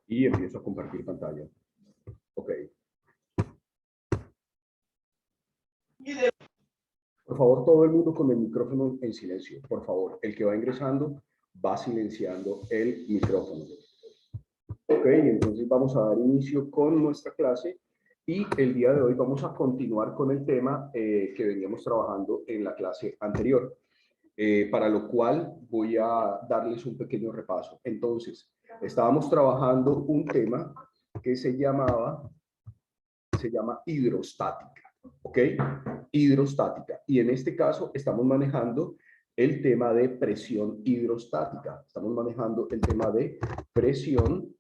Y empiezo a compartir pantalla. Ok. Por favor, todo el mundo con el micrófono en silencio. Por favor, el que va ingresando va silenciando el micrófono. Ok, entonces vamos a dar inicio con nuestra clase y el día de hoy vamos a continuar con el tema que veníamos trabajando en la clase anterior, para lo cual voy a darles un pequeño repaso. Entonces, estábamos trabajando un tema que se llama hidrostática, ¿ok? Hidrostática. Y en este caso estamos manejando el tema de presión hidrostática. Estamos manejando el tema de presión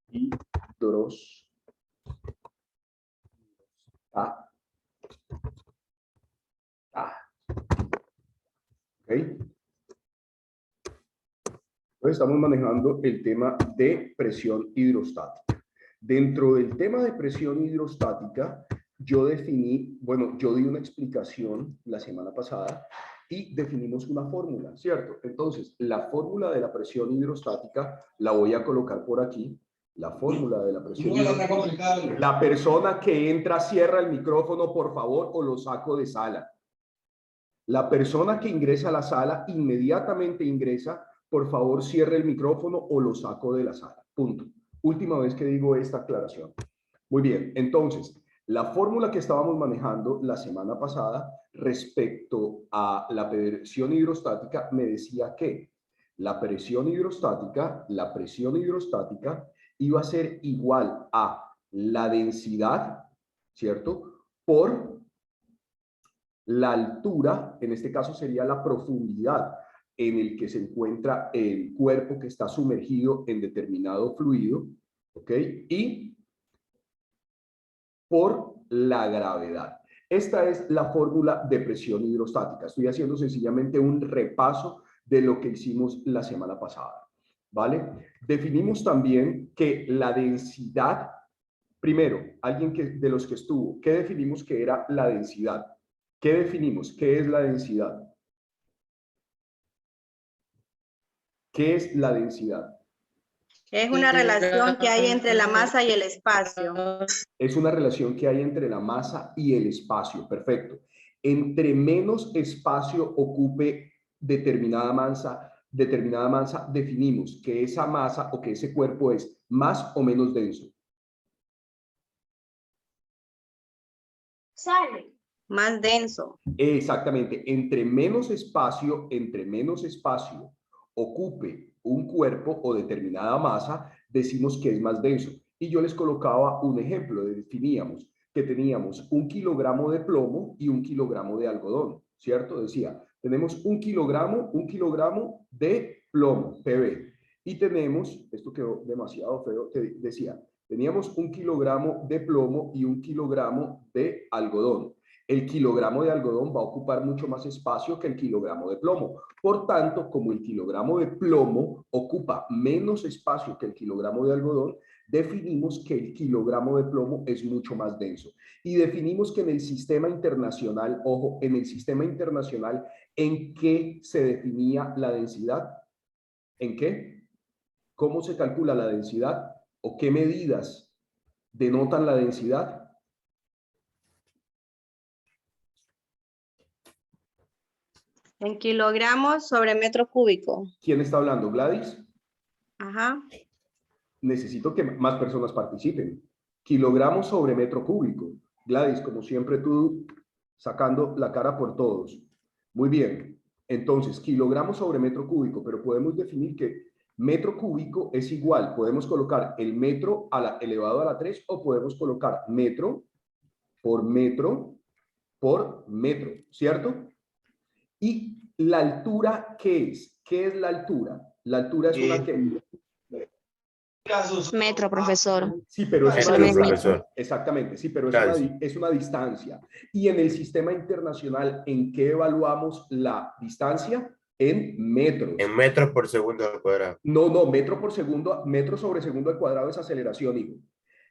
hidrostática. ¿Ok? Entonces estamos manejando el tema de presión hidrostática. Dentro del tema de presión hidrostática, yo definí, bueno, yo di una explicación la semana pasada y definimos una fórmula, ¿cierto? Entonces, la fórmula de la presión hidrostática la voy a colocar por aquí. La fórmula de la presión hidrostática. La persona que entra, cierra el micrófono, por favor, o lo saco de sala. La persona que ingresa a la sala, inmediatamente ingresa, por favor, cierre el micrófono o lo saco de la sala. Punto. Última vez que digo esta aclaración. Muy bien, entonces, la fórmula que estábamos manejando la semana pasada respecto a la presión hidrostática me decía que la presión hidrostática iba a ser igual a la densidad, ¿cierto? Por la altura, en este caso sería la profundidad en el que se encuentra el cuerpo que está sumergido en determinado fluido, ¿ok? Y por la gravedad. Esta es la fórmula de presión hidrostática. Estoy haciendo sencillamente un repaso de lo que hicimos la semana pasada, ¿vale? Definimos también que la densidad, primero, alguien de los que estuvo, ¿qué definimos que era la densidad? ¿Qué definimos? ¿Qué es la densidad? ¿Qué es la densidad? Es una relación que hay entre la masa y el espacio. Es una relación que hay entre la masa y el espacio. Perfecto. Entre menos espacio ocupe determinada masa, definimos que esa masa o que ese cuerpo es más o menos denso. Sale. Más denso. Exactamente. Entre menos espacio ocupe un cuerpo o determinada masa, decimos que es más denso. Y yo les colocaba un ejemplo, definíamos que teníamos 1 kilogramo de plomo y 1 kilogramo de algodón, ¿cierto? Decía, tenemos 1 kilogramo de plomo, PB. Y tenemos, esto quedó demasiado feo, decía, teníamos 1 kilogramo de plomo y 1 kilogramo de algodón. El kilogramo de algodón va a ocupar mucho más espacio que el kilogramo de plomo. Por tanto, como el kilogramo de plomo ocupa menos espacio que el kilogramo de algodón, definimos que el kilogramo de plomo es mucho más denso. Y definimos que en el sistema internacional, ojo, en el sistema internacional, ¿en qué se definía la densidad? ¿En qué? ¿Cómo se calcula la densidad? ¿O qué medidas denotan la densidad? En kilogramos sobre metro cúbico. ¿Quién está hablando? ¿Gladys? Ajá. Necesito que más personas participen. Kilogramos sobre metro cúbico. Gladys, como siempre tú sacando la cara por todos. Muy bien. Entonces, kilogramos sobre metro cúbico, pero podemos definir que metro cúbico es igual. Podemos colocar el metro elevado a la 3 o podemos colocar metro, por metro, ¿cierto? ¿Y la altura qué es? ¿Qué es la altura? La altura es una que... Metro, profesor. Sí, pero es Metro, profesor. Exactamente, sí, pero Gracias. es una distancia. Y en el sistema internacional, ¿en qué evaluamos la distancia? En metros. En metros por segundo al cuadrado. No, metro por segundo, metro sobre segundo al cuadrado es aceleración, hijo.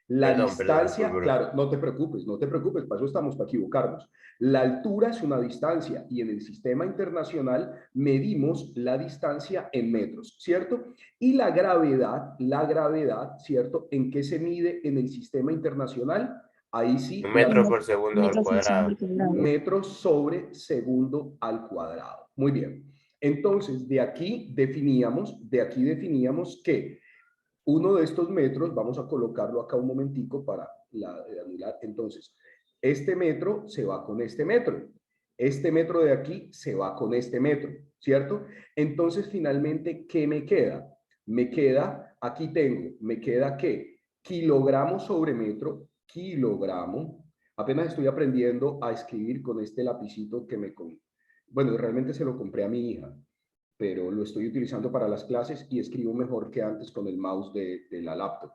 La Perdón, distancia, disculpe. claro, no te preocupes, no te preocupes, para eso estamos, para equivocarnos. La altura es una distancia y en el sistema internacional medimos la distancia en metros, ¿cierto? Y la gravedad, ¿cierto? ¿En qué se mide en el sistema internacional? Ahí sí, Metros por segundo al cuadrado. metros sobre segundo al cuadrado. Muy bien. Entonces, de aquí definíamos que uno de estos metros, vamos a colocarlo acá un momentico para anular. Entonces, este metro se va con este metro. Este metro de aquí se va con este metro, ¿cierto? Entonces, finalmente, ¿qué me queda? Me queda, aquí tengo, me queda ¿qué? Kilogramo sobre metro, kilogramo. Apenas estoy aprendiendo a escribir con este lapicito que bueno, realmente se lo compré a mi hija, pero lo estoy utilizando para las clases y escribo mejor que antes con el mouse de la laptop.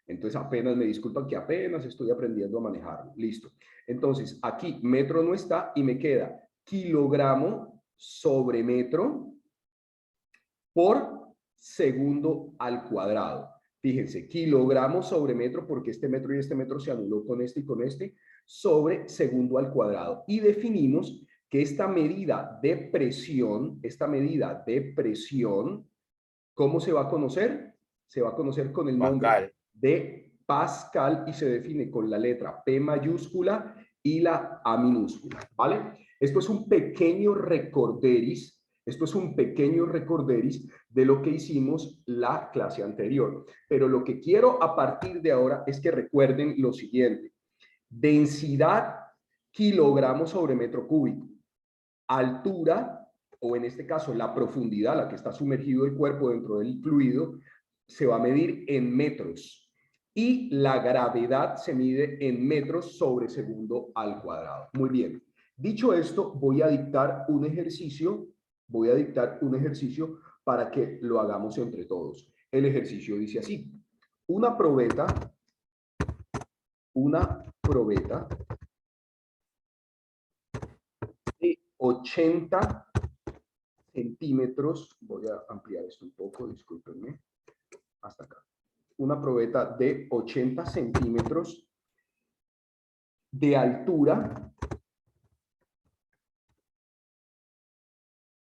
Entonces apenas me disculpan que apenas estoy aprendiendo a manejarlo. Listo. Entonces aquí metro no está y me queda kilogramo sobre metro por segundo al cuadrado. Fíjense, kilogramos sobre metro, porque este metro y este metro se anuló con este y con este, sobre segundo al cuadrado. Y definimos que esta medida de presión, ¿cómo se va a conocer? Se va a conocer con el nombre Pascal. de Pascal y se define con la letra P mayúscula y la A minúscula, ¿vale? Esto es un pequeño recorderis, de lo que hicimos la clase anterior. Pero lo que quiero a partir de ahora es que recuerden lo siguiente. Densidad, kilogramos sobre metro cúbico. Altura, o en este caso la profundidad, la que está sumergido el cuerpo dentro del fluido, se va a medir en metros. Y la gravedad se mide en metros sobre segundo al cuadrado. Muy bien. Dicho esto, voy a dictar un ejercicio para que lo hagamos entre todos. El ejercicio dice así: una probeta de 80 centímetros, voy a ampliar esto un poco, discúlpenme, hasta acá. Una probeta de 80 centímetros de altura,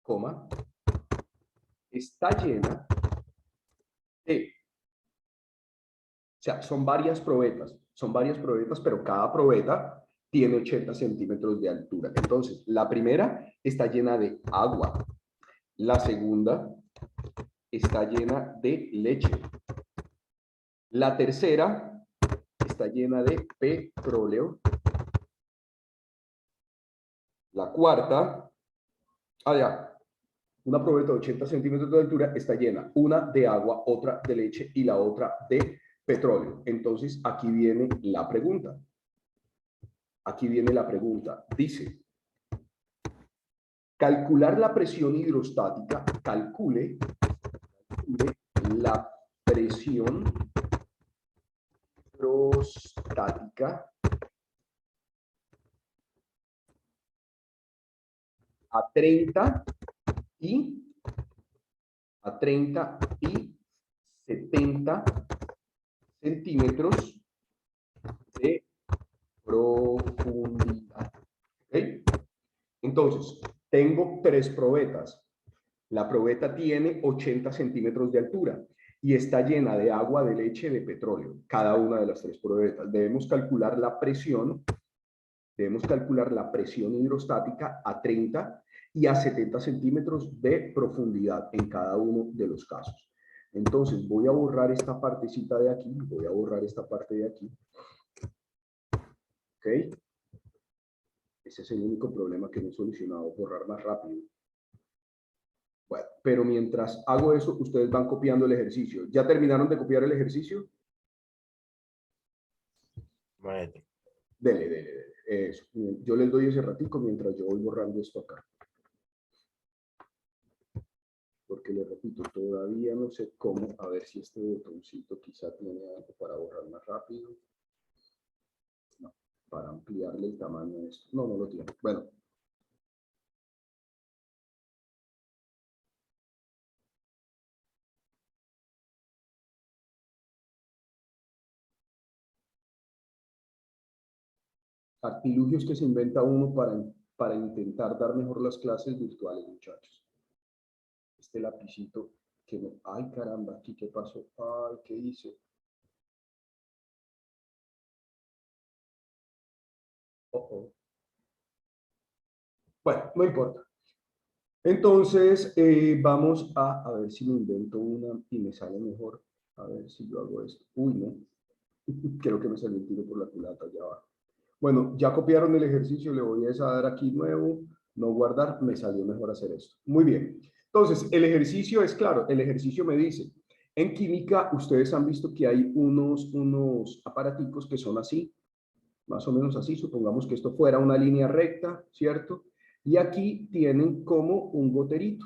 coma, está llena de, o sea, son varias probetas, pero cada probeta tiene 80 centímetros de altura. Entonces, la primera está llena de agua, la segunda está llena de leche, la tercera está llena de petróleo, la cuarta, una probeta de 80 centímetros de altura está llena, una de agua, otra de leche y la otra de petróleo. Entonces, aquí viene la pregunta. Dice, calcular la presión hidrostática, calcule la presión hidrostática a 30 y 70 centímetros de profundidad. ¿Okay? Entonces, tengo tres probetas. La probeta tiene 80 centímetros de altura y está llena de agua, de leche, de petróleo. Cada una de las tres probetas. Debemos calcular la presión hidrostática a 30 y a 70 centímetros de profundidad en cada uno de los casos. Entonces, voy a borrar esta partecita de aquí, voy a borrar esta parte de aquí. ¿Ok? Ese es el único problema que no he solucionado, borrar más rápido. Bueno, pero mientras hago eso, ustedes van copiando el ejercicio. ¿Ya terminaron de copiar el ejercicio? Maestro. Dele. Eso. Yo les doy ese ratico mientras yo voy borrando esto acá. Porque les repito, todavía no sé cómo. A ver si este botoncito quizá tiene algo para borrar más rápido. No, para ampliarle el tamaño de esto. No, no lo tiene. Bueno. Artilugios que se inventa uno para intentar dar mejor las clases virtuales, muchachos. Este lapicito que me... Ay, caramba, aquí qué pasó. Ay, ¿qué hice? Bueno, no importa. Entonces, vamos a ver si me invento una y me sale mejor. A ver si yo hago esto. Uy, no. Creo que me salió el tiro por la culata allá abajo. Bueno, ya copiaron el ejercicio, le voy a dar aquí nuevo, no guardar, me salió mejor hacer esto. Muy bien. Entonces, el ejercicio es claro, el ejercicio me dice, en química ustedes han visto que hay unos aparaticos que son así, más o menos así, supongamos que esto fuera una línea recta, ¿cierto? Y aquí tienen como un goterito,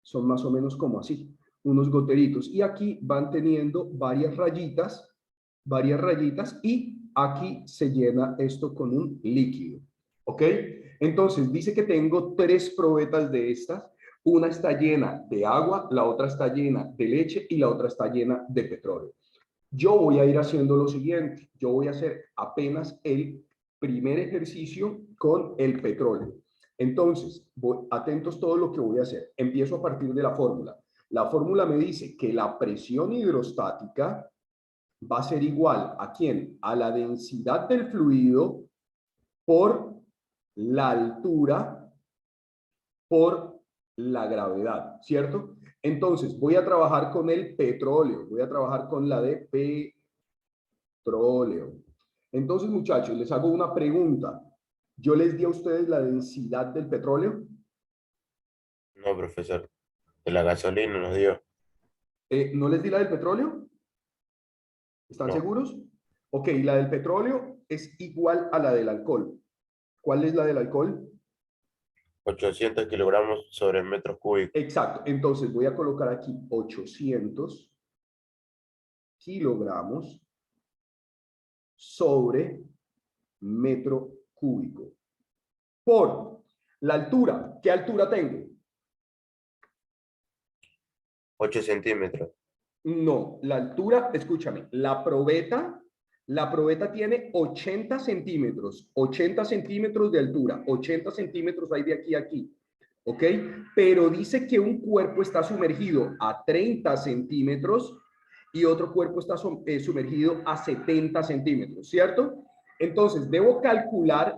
son más o menos como así, unos goteritos. Y aquí van teniendo varias rayitas y aquí se llena esto con un líquido, ¿ok? Entonces dice que tengo 3 probetas de estas, una está llena de agua, la otra está llena de leche y la otra está llena de petróleo. Yo voy a ir haciendo lo siguiente, yo voy a hacer apenas el primer ejercicio con el petróleo. Entonces, atentos todo lo que voy a hacer. Empiezo a partir de la fórmula. La fórmula me dice que la presión hidrostática va a ser igual ¿a quién? A la densidad del fluido por la altura por la gravedad, ¿cierto? Entonces, voy a trabajar con el petróleo, voy a trabajar con la de petróleo. Entonces, muchachos, les hago una pregunta. ¿Yo les di a ustedes la densidad del petróleo? No, profesor. De la gasolina nos dio. ¿No les di la del petróleo? ¿Están No. seguros? Ok, la del petróleo es igual a la del alcohol. ¿Cuál es la del alcohol? 800 kilogramos sobre metros cúbicos. Exacto. Entonces voy a colocar aquí 800 kilogramos sobre metro cúbico. Por la altura. ¿Qué altura tengo? 8 centímetros. No, la altura, escúchame, la probeta tiene 80 centímetros de altura, 80 centímetros hay de aquí a aquí, ¿ok? Pero dice que un cuerpo está sumergido a 30 centímetros y otro cuerpo está sumergido a 70 centímetros, ¿cierto? Entonces, debo calcular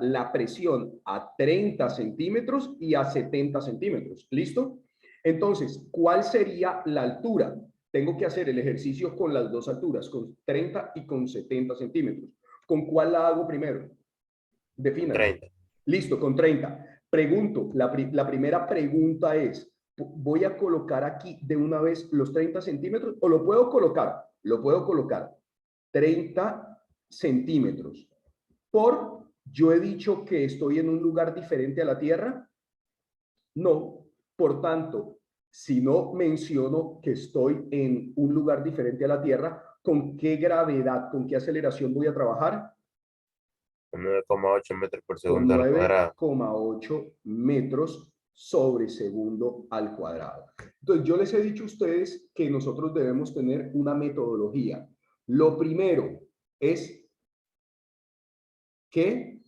la presión a 30 centímetros y a 70 centímetros. ¿Listo? Entonces, ¿cuál sería la altura? Tengo que hacer el ejercicio con las dos alturas, con 30 y con 70 centímetros. ¿Con cuál la hago primero? Defínalo. 30. Listo, con 30. Pregunto, la primera pregunta es, ¿voy a colocar aquí de una vez los 30 centímetros o lo puedo colocar? Lo puedo colocar 30 centímetros. Yo he dicho que estoy en un lugar diferente a la Tierra. No, por tanto, si no menciono que estoy en un lugar diferente a la Tierra, ¿con qué gravedad, con qué aceleración voy a trabajar? 9,8 metros por Con segundo al cuadrado. 9,8 metros sobre segundo al cuadrado. Entonces, yo les he dicho a ustedes que nosotros debemos tener una metodología. Lo primero es que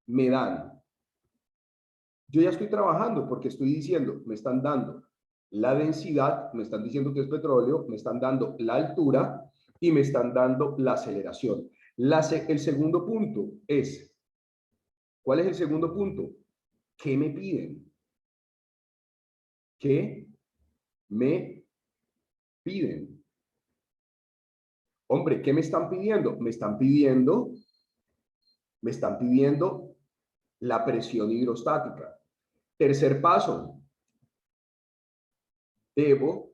me dan. Yo ya estoy trabajando porque estoy diciendo, me están dando la densidad, me están diciendo que es petróleo, me están dando la altura y me están dando la aceleración. El segundo punto es, ¿cuál es el segundo punto? ¿Qué me piden? ¿Qué me piden? Hombre, ¿qué me están pidiendo? Me están pidiendo la presión hidrostática. Tercer paso, debo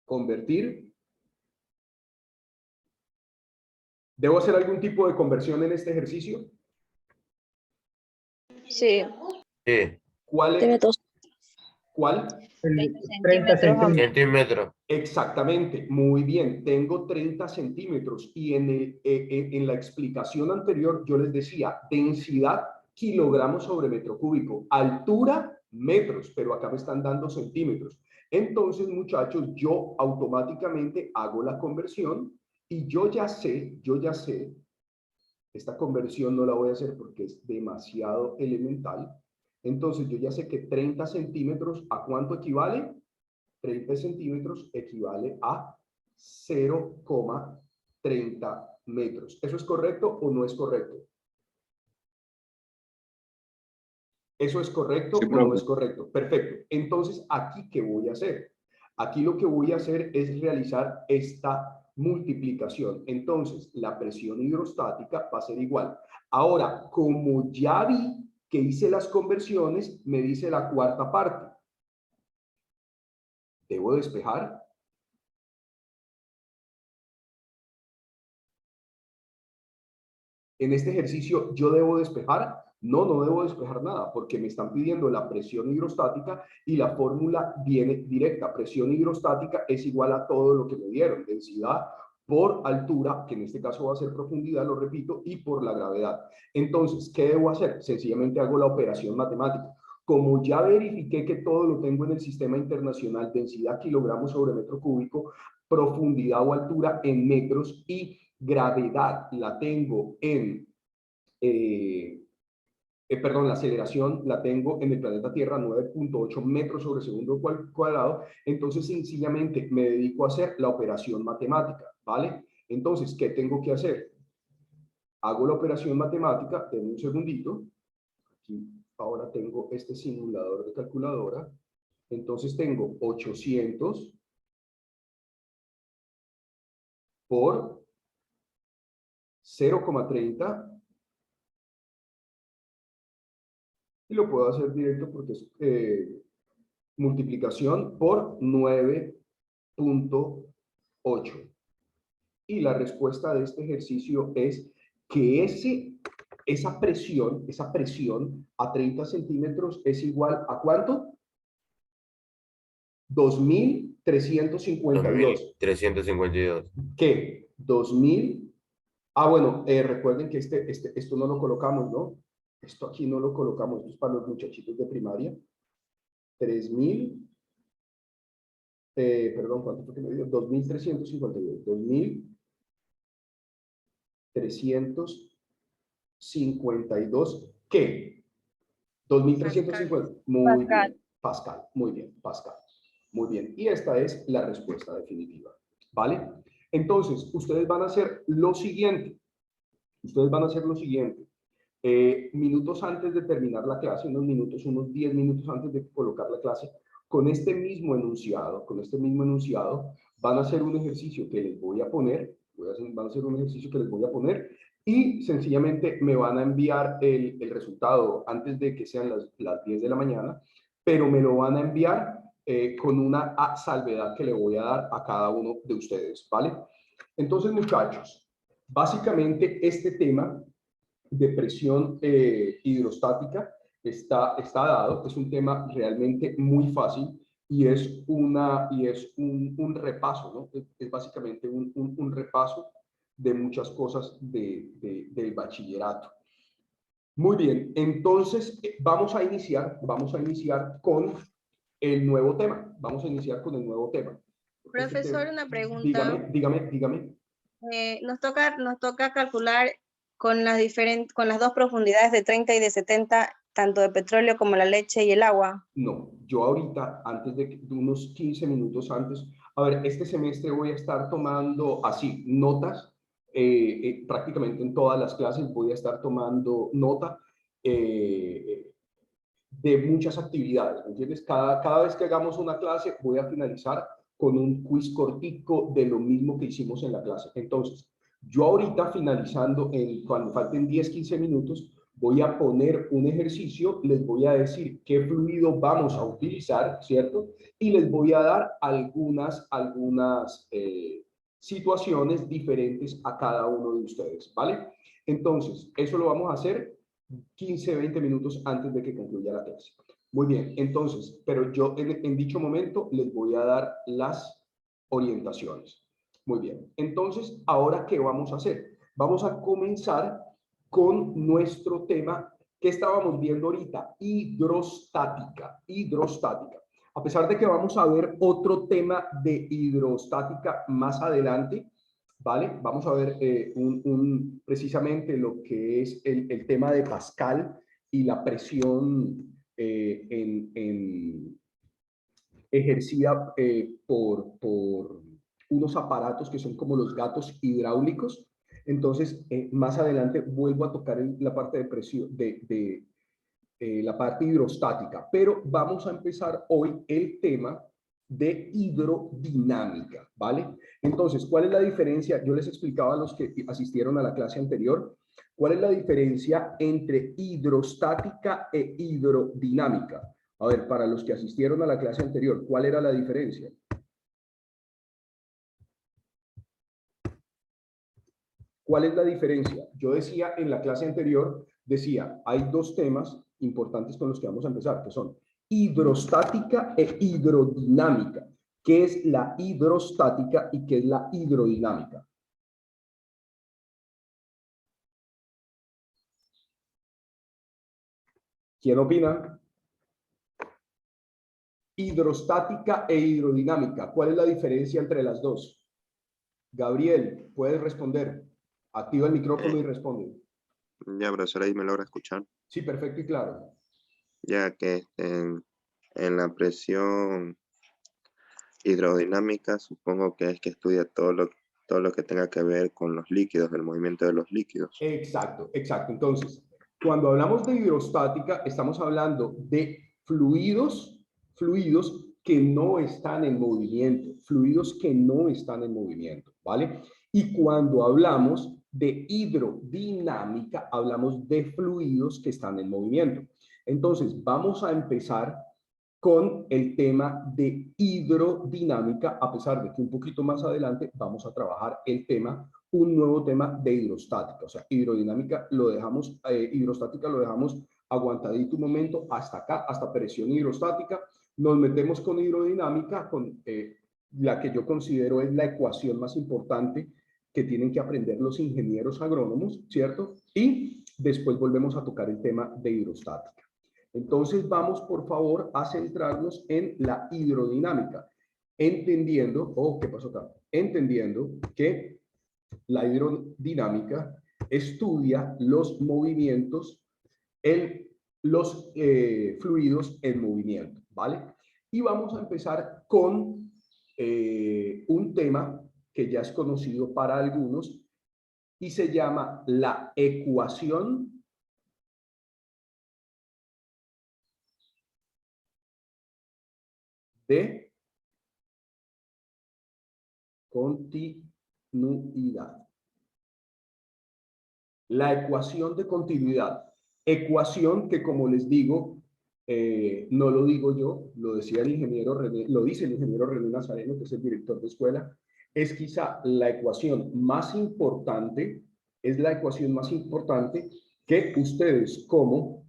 convertir. ¿Debo hacer algún tipo de conversión en este ejercicio? Sí. Sí. ¿Cuál es? ¿Cuál? 30 Centímetros. Exactamente, muy bien, tengo 30 centímetros y en la explicación anterior yo les decía densidad kilogramos sobre metro cúbico. Altura, metros, pero acá me están dando centímetros. Entonces, muchachos, yo automáticamente hago la conversión y yo ya sé, esta conversión no la voy a hacer porque es demasiado elemental. Entonces, yo ya sé que 30 centímetros, ¿a cuánto equivale? 30 centímetros equivale a 0,30 metros. ¿Eso es correcto o no es correcto? ¿Eso es correcto o no es correcto? Perfecto. Entonces, ¿aquí qué voy a hacer? Aquí lo que voy a hacer es realizar esta multiplicación. Entonces, la presión hidrostática va a ser igual. Ahora, como ya vi que hice las conversiones, me dice la cuarta parte. ¿Debo despejar? En este ejercicio, ¿yo debo despejar? No, no debo despejar nada, porque me están pidiendo la presión hidrostática y la fórmula viene directa. Presión hidrostática es igual a todo lo que me dieron. Densidad por altura, que en este caso va a ser profundidad, lo repito, y por la gravedad. Entonces, ¿qué debo hacer? Sencillamente hago la operación matemática. Como ya verifiqué que todo lo tengo en el sistema internacional, densidad kilogramos sobre metro cúbico, profundidad o altura en metros y gravedad la tengo en, la aceleración la tengo en el planeta Tierra, 9.8 metros sobre segundo cuadrado, entonces sencillamente me dedico a hacer la operación matemática, ¿vale? Entonces, ¿qué tengo que hacer? Hago la operación matemática, denme un segundito, aquí ahora tengo este simulador de calculadora, entonces tengo 800 por 0,30 y lo puedo hacer directo porque es multiplicación por 9.8. Y la respuesta de este ejercicio es que esa presión a 30 centímetros es igual a ¿cuánto? 2.352. 2.352. ¿Qué? 2.000. Ah, bueno, recuerden que esto no lo colocamos, ¿no? Esto aquí no lo colocamos, esto es para los muchachitos de primaria. 3.000, perdón, ¿cuánto fue que me dio? 2.352. 2.352, ¿qué? 2.350. Muy Pascal. bien, Pascal. Muy bien, Pascal. Muy bien. Y esta es la respuesta definitiva. ¿Vale? Entonces, ustedes van a hacer lo siguiente. Minutos antes de terminar la clase, unos 10 minutos antes de colocar la clase, con este mismo enunciado, van a hacer un ejercicio que les voy a poner, y sencillamente me van a enviar el resultado antes de que sean las 10 de la mañana, pero me lo van a enviar con una salvedad que le voy a dar a cada uno de ustedes, ¿vale? Entonces, muchachos, básicamente este tema de presión hidrostática está dado, es un tema realmente muy fácil y es un repaso, ¿no? Es básicamente un repaso de muchas cosas del bachillerato. Muy bien, entonces vamos a iniciar con el nuevo tema. Profesor, una pregunta. Dígame. Nos toca calcular con las dos profundidades de 30 y de 70, tanto de petróleo como la leche y el agua. No, yo ahorita, de unos 15 minutos antes, a ver, este semestre voy a estar tomando así, notas, prácticamente en todas las clases voy a estar tomando nota de muchas actividades, ¿me entiendes? Cada vez que hagamos una clase voy a finalizar con un quiz cortico de lo mismo que hicimos en la clase. Entonces, yo ahorita finalizando, cuando falten 10, 15 minutos, voy a poner un ejercicio, les voy a decir qué fluido vamos a utilizar, ¿cierto? Y les voy a dar algunas situaciones diferentes a cada uno de ustedes, ¿vale? Entonces, eso lo vamos a hacer 15, 20 minutos antes de que concluya la clase. Muy bien, entonces, pero yo en dicho momento les voy a dar las orientaciones. Muy bien, entonces, ¿ahora qué vamos a hacer? Vamos a comenzar con nuestro tema ¿Qué estábamos viendo ahorita? Hidrostática, hidrostática. A pesar de que vamos a ver otro tema de hidrostática más adelante, ¿vale? Vamos a ver precisamente lo que es el tema de Pascal y la presión ejercida por unos aparatos que son como los gatos hidráulicos. Entonces, más adelante vuelvo a tocar la parte de presión, la parte hidrostática, pero vamos a empezar hoy el tema de hidrodinámica, ¿vale? Entonces, ¿cuál es la diferencia? Yo les explicaba a los que asistieron a la clase anterior, ¿cuál es la diferencia entre hidrostática e hidrodinámica? A ver, para los que asistieron a la clase anterior, ¿cuál era la diferencia? ¿Cuál es la diferencia? Yo decía en la clase anterior, decía, hay dos temas importantes con los que vamos a empezar, que son hidrostática e hidrodinámica. ¿Qué es la hidrostática y qué es la hidrodinámica? ¿Quién opina? Hidrostática e hidrodinámica. ¿Cuál es la diferencia entre las dos? Gabriel, puedes responder. Activa el micrófono y responde. Ya, profesor, ahí me logra escuchar. Sí, perfecto y claro. Ya que en la presión hidrodinámica, supongo que es que estudia todo lo que tenga que ver con los líquidos, el movimiento de los líquidos. Exacto, exacto. Entonces, cuando hablamos de hidrostática, estamos hablando de fluidos que no están en movimiento, ¿vale? Y cuando hablamos de hidrodinámica, hablamos de fluidos que están en movimiento. Entonces, vamos a empezar con el tema de hidrodinámica, a pesar de que un poquito más adelante vamos a trabajar un nuevo tema de hidrostática. O sea, hidrodinámica lo dejamos, hidrostática lo dejamos aguantadito un momento hasta acá, hasta presión hidrostática. Nos metemos con hidrodinámica, con la que yo considero es la ecuación más importante que tienen que aprender los ingenieros agrónomos, ¿cierto? Y después volvemos a tocar el tema de hidrostática. Entonces vamos, por favor, a centrarnos en la hidrodinámica, entendiendo, ¿qué pasó acá? Entendiendo que la hidrodinámica estudia los movimientos, los fluidos en movimiento, ¿vale? Y vamos a empezar con un tema que ya es conocido para algunos y se llama la ecuación de continuidad. La ecuación de continuidad. Ecuación que, como les digo, no lo digo yo, lo decía el ingeniero René, lo dice el ingeniero René Nazareno, que es el director de escuela, es quizá la ecuación más importante, es la ecuación más importante que ustedes como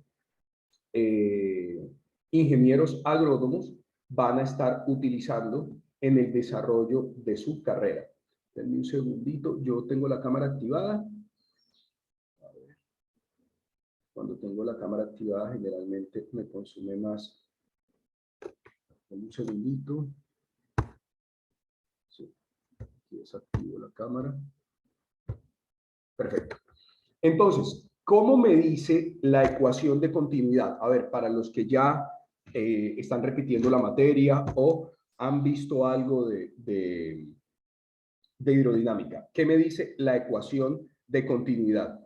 ingenieros agrónomos van a estar utilizando en el desarrollo de su carrera. Denme un segundito, yo tengo la cámara activada. A ver. Cuando tengo la cámara activada generalmente me consume más. Denme un segundito. Sí, aquí desactivo la cámara. Perfecto. Entonces, ¿cómo me dice la ecuación de continuidad? A ver, para los que ya están repitiendo la materia o han visto algo de hidrodinámica. ¿Qué me dice la ecuación de continuidad?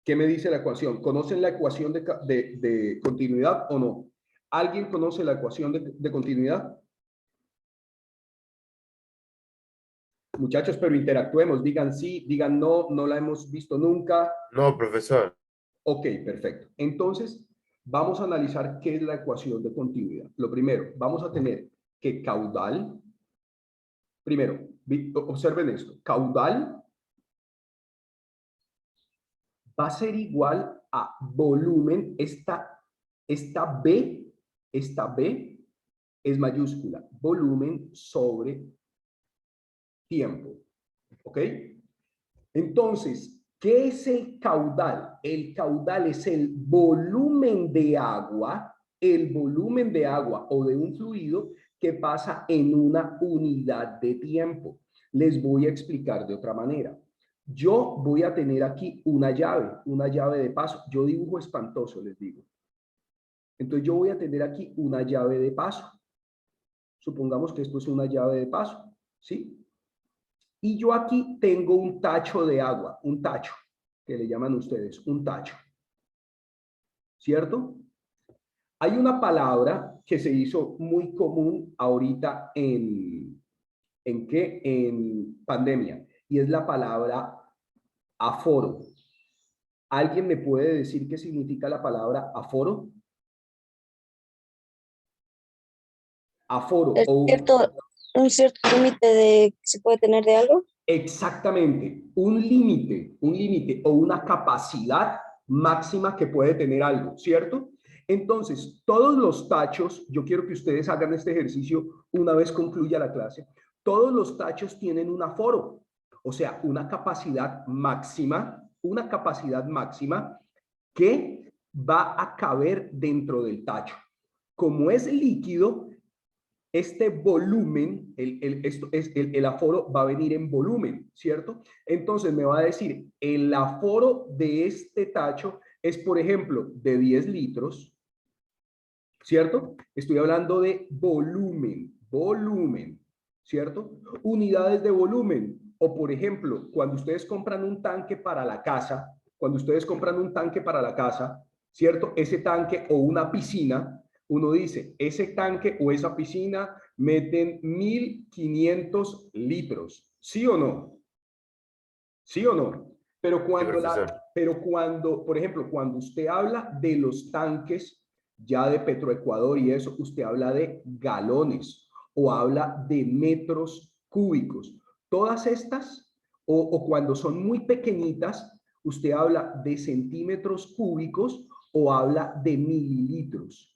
¿Qué me dice la ecuación? ¿Conocen la ecuación de continuidad o no? ¿Alguien conoce la ecuación de continuidad? Muchachos, pero interactuemos, digan sí, digan no, no la hemos visto nunca. No, profesor. Ok, perfecto. Entonces, vamos a analizar qué es la ecuación de continuidad. Lo primero, vamos a tener que caudal, primero, observen esto, caudal va a ser igual a volumen, esta B es mayúscula, volumen sobre tiempo. ¿Ok? Entonces, ¿qué es el caudal? El caudal es el volumen de agua o de un fluido que pasa en una unidad de tiempo. Les voy a explicar de otra manera. Yo voy a tener aquí una llave de paso. Yo dibujo espantoso, les digo. Entonces yo voy a tener aquí una llave de paso. Supongamos que esto es una llave de paso, ¿sí? Y yo aquí tengo un tacho de agua, un tacho, que le llaman ustedes, un tacho. ¿Cierto? Hay una palabra que se hizo muy común ahorita ¿en qué? En pandemia, y es la palabra aforo. ¿Alguien me puede decir qué significa la palabra aforo? Aforo. Un cierto límite de que se puede tener de algo. Exactamente, un límite o una capacidad máxima que puede tener algo, ¿cierto? Entonces, todos los tachos, yo quiero que ustedes hagan este ejercicio una vez concluya la clase, todos los tachos tienen un aforo, o sea, una capacidad máxima que va a caber dentro del tacho. Como es líquido, este volumen, el aforo va a venir en volumen, ¿cierto? Entonces me va a decir, el aforo de este tacho es, por ejemplo, de 10 litros, ¿cierto? Estoy hablando de volumen, ¿cierto? Unidades de volumen. O, por ejemplo, cuando ustedes compran un tanque para la casa, ¿cierto? Ese tanque o una piscina, uno dice, ese tanque o esa piscina meten 1500 litros. ¿Sí o no? ¿Sí o no? Pero cuando, por ejemplo, cuando usted habla de los tanques ya de Petroecuador y eso, usted habla de galones o habla de metros cúbicos. Todas estas, o cuando son muy pequeñitas, usted habla de centímetros cúbicos o habla de mililitros.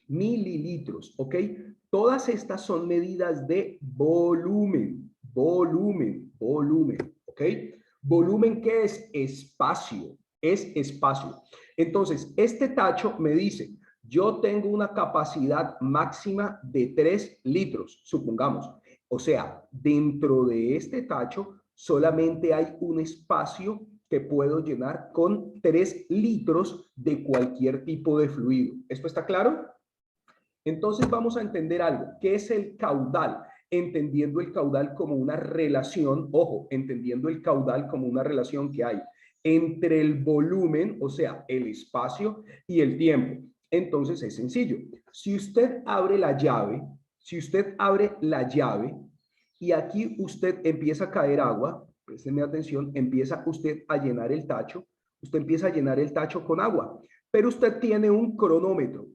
Mililitros, ¿ok? Todas estas son medidas de volumen, ¿ok? Volumen, ¿qué es? Espacio, es espacio. Entonces, este tacho me dice, yo tengo una capacidad máxima de 3 litros, supongamos. O sea, dentro de este tacho solamente hay un espacio que puedo llenar con 3 litros de cualquier tipo de fluido. ¿Esto está claro? Entonces vamos a entender algo. ¿Qué es el caudal? Entendiendo el caudal como una relación, ojo, entendiendo el caudal como una relación que hay entre el volumen, o sea, el espacio y el tiempo. Entonces es sencillo. Si usted abre la llave, y aquí usted empieza a caer agua, présteme atención, empieza usted a llenar el tacho, usted empieza a llenar el tacho con agua, pero usted tiene un cronómetro,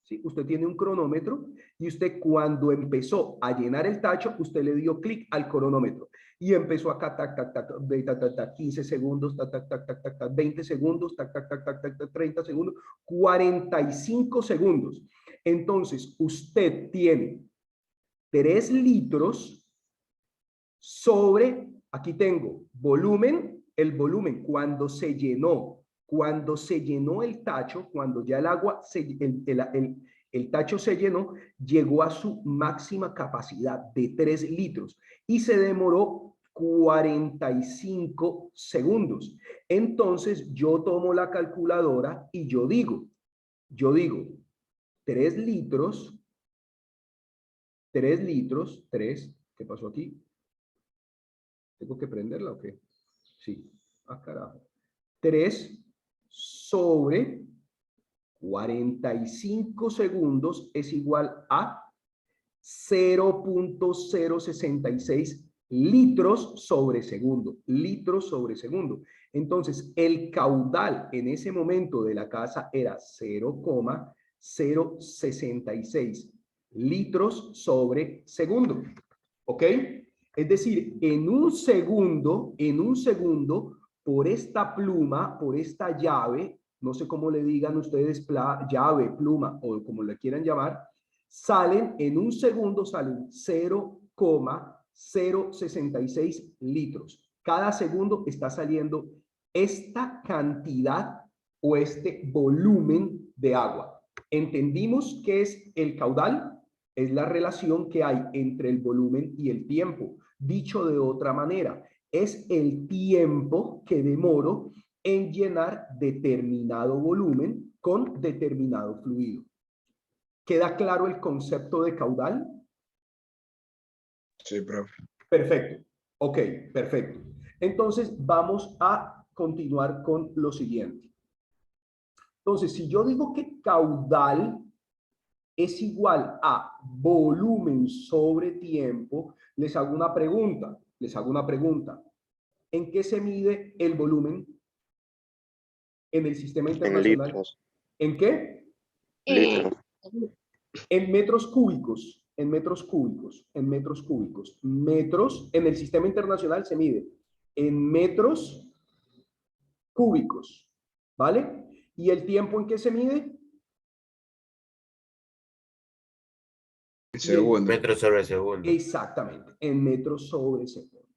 ¿sí? Usted tiene un cronómetro y usted cuando empezó a llenar el tacho, usted le dio clic al cronómetro y empezó acá, tac, tac, tac, tac, tac, tac, 15 segundos, tac, tac, tac, tac, tac, tac, 20 segundos, tac, tac, tac, tac, tac, 30 segundos, 45 segundos. Entonces, usted tiene 3 litros sobre, aquí tengo volumen, el volumen cuando se llenó el tacho, cuando ya el agua, el tacho se llenó, llegó a su máxima capacidad de 3 litros y se demoró 45 segundos. Entonces yo tomo la calculadora y yo digo 3 litros, 3, ¿qué pasó aquí? ¿Tengo que prenderla o qué? Sí. Ah, carajo. 3 sobre 45 segundos es igual a 0.066 litros sobre segundo. Entonces, el caudal en ese momento de la casa era 0.066 litros sobre segundo. ¿Ok? Es decir, en un segundo, por esta pluma, por esta llave, no sé cómo le digan ustedes, llave, pluma o como le quieran llamar, en un segundo salen 0,66 litros. Cada segundo está saliendo esta cantidad o este volumen de agua. ¿Entendimos qué es el caudal? Es la relación que hay entre el volumen y el tiempo. Dicho de otra manera, es el tiempo que demoro en llenar determinado volumen con determinado fluido. ¿Queda claro el concepto de caudal? Sí, profe. Perfecto. Ok, perfecto. Entonces vamos a continuar con lo siguiente. Entonces, si yo digo que caudal es igual a volumen sobre tiempo, les hago una pregunta. ¿En qué se mide el volumen en el sistema En internacional? litros. ¿En qué? Litros. En metros cúbicos, en metros cúbicos, en metros cúbicos. Metros en el sistema internacional se mide en metros cúbicos, ¿vale? ¿Y el tiempo en qué se mide? Segundo. Metros sobre segundo. Exactamente, en metros sobre segundo.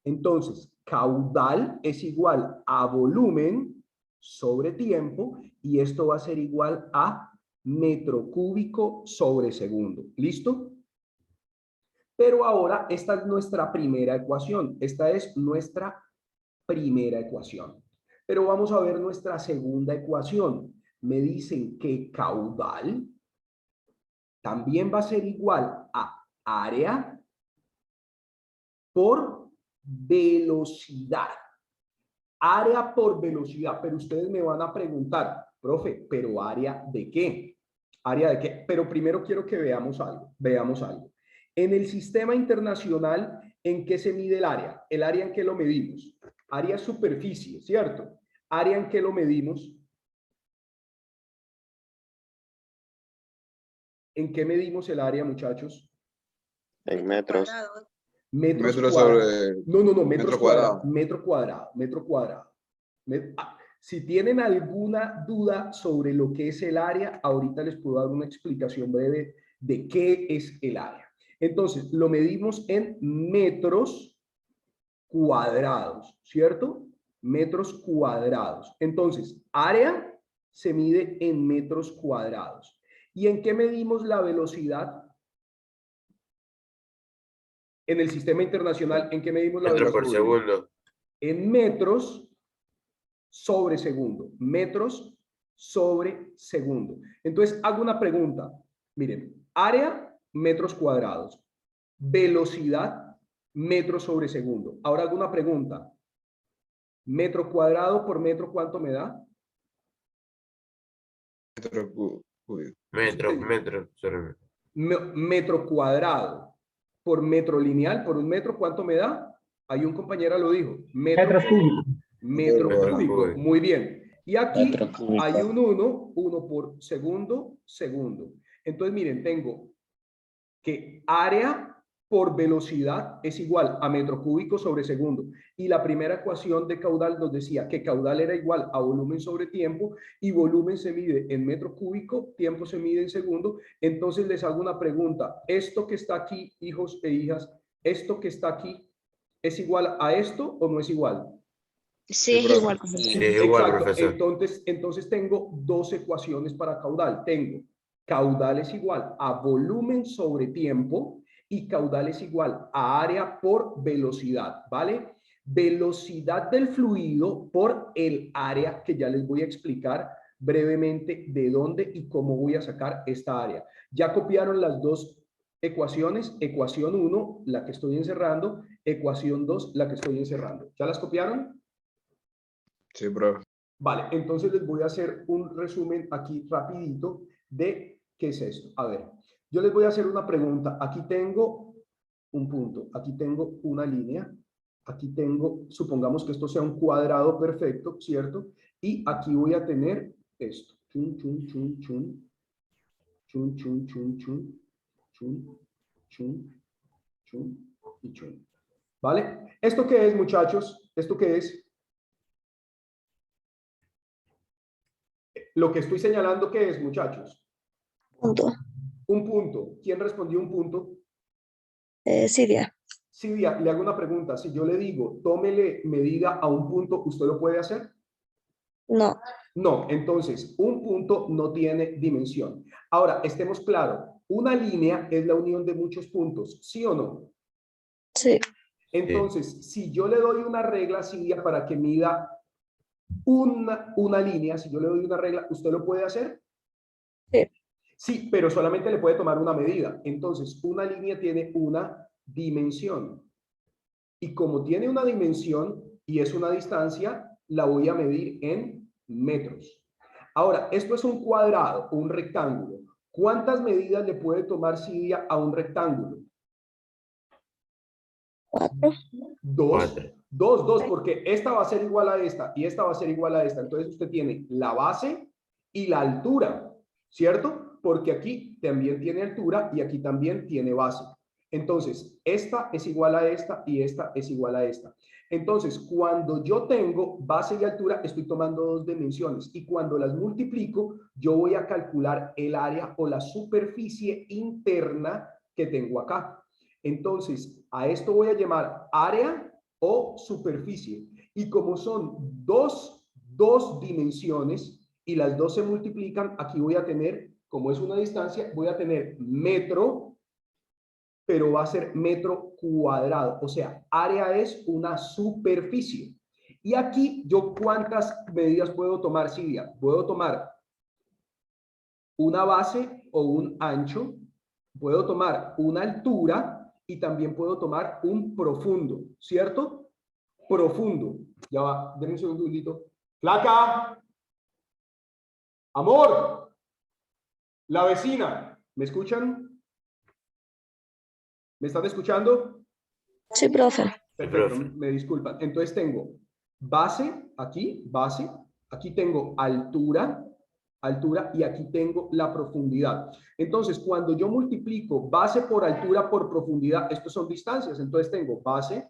Entonces, caudal es igual a volumen sobre tiempo y esto va a ser igual a metro cúbico sobre segundo. ¿Listo? Pero ahora esta es nuestra primera ecuación. Esta es nuestra primera ecuación. Pero vamos a ver nuestra segunda ecuación. Me dicen que caudal también va a ser igual a área por velocidad. Área por velocidad. Pero ustedes me van a preguntar, profe, ¿pero área de qué? ¿Área de qué? Pero primero quiero que veamos algo. Veamos algo. En el sistema internacional, ¿en qué se mide el área? ¿El área en qué lo medimos? Área superficie, ¿cierto? ¿Área en qué lo medimos? ¿En qué medimos el área, muchachos? En metros. Cuadrados. Metros Metro cuadrados. sobre. No, metros Metro cuadrados. cuadrado. Metro cuadrado. Si tienen alguna duda sobre lo que es el área, ahorita les puedo dar una explicación breve de qué es el área. Entonces, lo medimos en metros cuadrados, ¿cierto? Metros cuadrados. Entonces, área se mide en metros cuadrados. ¿Y en qué medimos la velocidad? En el sistema internacional, ¿en qué medimos la Metros por velocidad? segundo. En metros sobre segundo. Metros sobre segundo. Entonces, hago una pregunta. Miren, área, metros cuadrados. Velocidad, metros sobre segundo. Ahora hago una pregunta. Metro cuadrado por metro, ¿cuánto me da? Metro cúbico. Metros sobre metro. Metro cuadrado por metro lineal, por un metro, ¿cuánto me da? Ahí un compañero lo dijo. Metros cúbicos. Metro Metro cúbico. cúbico. Muy bien. Y aquí Metro cúbico. hay un 1 por segundo. Entonces, miren, tengo que área por velocidad es igual a metro cúbico sobre segundo. Y la primera ecuación de caudal nos decía que caudal era igual a volumen sobre tiempo y volumen se mide en metro cúbico, tiempo se mide en segundo. Entonces les hago una pregunta. Esto que está aquí, hijos e hijas, esto que está aquí, ¿es igual a esto o no es igual? Sí, es profe. igual. Sí, es igual, Exacto. profesor. Entonces tengo dos ecuaciones para caudal. Tengo caudal es igual a volumen sobre tiempo y caudal es igual a área por velocidad, ¿vale? Velocidad del fluido por el área, que ya les voy a explicar brevemente de dónde y cómo voy a sacar esta área. Ya copiaron las dos ecuaciones, ecuación 1, la que estoy encerrando, ecuación 2, la que estoy encerrando. ¿Ya las copiaron? Sí, profe. Vale, entonces les voy a hacer un resumen aquí rapidito de qué es esto. A ver, yo les voy a hacer una pregunta. Aquí tengo un punto, aquí tengo una línea, aquí tengo, supongamos que esto sea un cuadrado perfecto, ¿cierto? Y aquí voy a tener esto. Chun, chun, chun, chun. Chun, chun, chun, chun. Chun, chun, chun y chun. ¿Vale? ¿Esto qué es, muchachos? ¿Esto qué es? Lo que estoy señalando, ¿qué es, muchachos? Punto. Un punto. ¿Quién respondió un punto? Siria. Silvia, le hago una pregunta. Si yo le digo, tómele medida a un punto, ¿usted lo puede hacer? No. No, entonces, un punto no tiene dimensión. Ahora, estemos claros, una línea es la unión de muchos puntos, ¿sí o no? Sí. Entonces, si yo le doy una regla, Silvia, para que mida una línea, si yo le doy una regla, ¿usted lo puede hacer? Sí. Sí, pero solamente le puede tomar una medida. Entonces, una línea tiene una dimensión. Y como tiene una dimensión y es una distancia, la voy a medir en metros. Ahora, esto es un cuadrado o un rectángulo. ¿Cuántas medidas le puede tomar Silvia a un rectángulo? 4. Dos. 4. Dos, porque esta va a ser igual a esta y esta va a ser igual a esta. Entonces usted tiene la base y la altura, ¿cierto? Porque aquí también tiene altura y aquí también tiene base. Entonces, esta es igual a esta y esta es igual a esta. Entonces, cuando yo tengo base y altura, estoy tomando dos dimensiones y cuando las multiplico, yo voy a calcular el área o la superficie interna que tengo acá. Entonces, a esto voy a llamar área o superficie. Y como son dos dimensiones y las dos se multiplican, aquí voy a tener, como es una distancia, voy a tener metro, pero va a ser metro cuadrado. O sea, área es una superficie. Y aquí yo, ¿cuántas medidas puedo tomar, Silvia? Puedo tomar una base o un ancho, puedo tomar una altura y también puedo tomar un profundo, ¿cierto? Profundo. Ya va, denme un segundito. ¡Flaca! ¡Amor! La vecina. ¿Me escuchan? ¿Me están escuchando? Sí, profe. Perfecto, profe. me disculpan. Entonces tengo base, aquí tengo altura, y aquí tengo la profundidad. Entonces, cuando yo multiplico base por altura por profundidad, estos son distancias. Entonces tengo base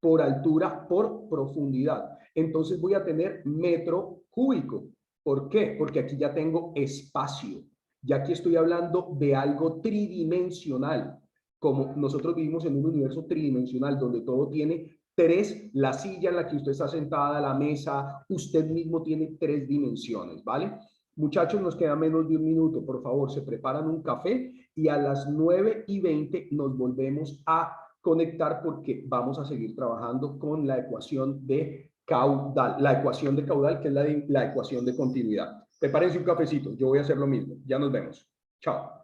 por altura por profundidad. Entonces voy a tener metro cúbico. ¿Por qué? Porque aquí ya tengo espacio. Ya aquí estoy hablando de algo tridimensional. Como nosotros vivimos en un universo tridimensional donde todo tiene tres, la silla en la que usted está sentada, la mesa, usted mismo tiene tres dimensiones, ¿vale? Muchachos, nos queda menos de un minuto. Por favor, se preparan un café y a las 9:20 nos volvemos a conectar porque vamos a seguir trabajando con la ecuación de caudal. La ecuación de caudal, que es la ecuación de continuidad. Prepárense un cafecito. Yo voy a hacer lo mismo. Ya nos vemos. Chao.